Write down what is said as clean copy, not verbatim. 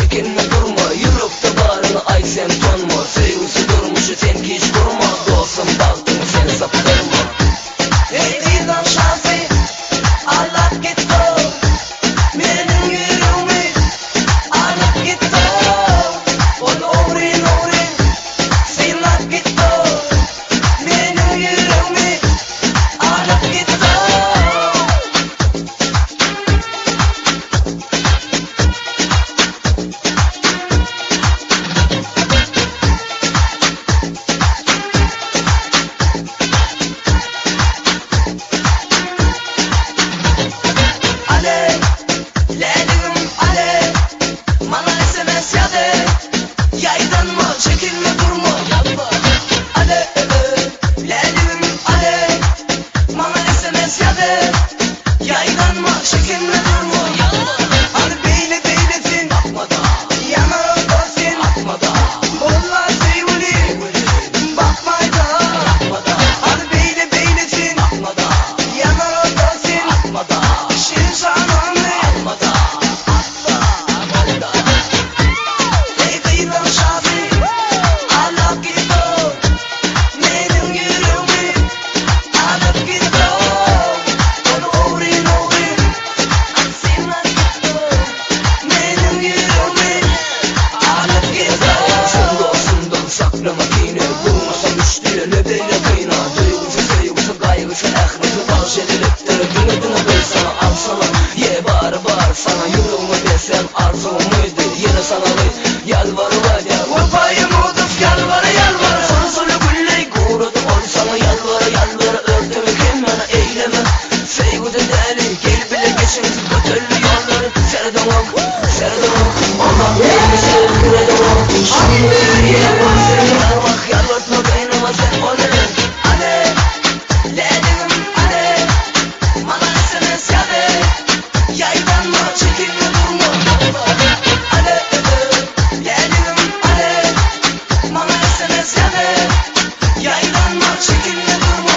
çekinme durma. Yürekte barını ay sen tonma. Sevgisi durmuşu sen hiç durma. Dostum baktım seni saptırma. Hey didan şafi alıp gitti. Benim yüreğimi alıp gitti. Onu uğrin sinap gitti. Benim yüreğimi alıp gitti. Çekinme durma yapma. Ale lelim ale bana SMS ya de yaydanma çekinme durma yapma. Hani beylesin bakma da yanar olsun atma da bolla sevgili bakma da yapma da. Hani beylesin bakma da yanar olsun atma da şirin şananı atma da atma da. Hey didan şafi sana yüreğimi desem arzum muydu yine sana yalvarılaydı. Vurpayım uduf yalvara sana söyle gülley kurudu ol sana yalvara ördümü kendine eyleme. Sevgide deli gel bile geçin kötülü yolları serden ok Allah beni sevgide ok şimdi yine seni yalvarmak yalvartma beynime sen olun. Ale lelim ale bana SMS ya de yaydanma çekinme durma ale lelim ale bana SMS ya de yaydanma çekinme durma.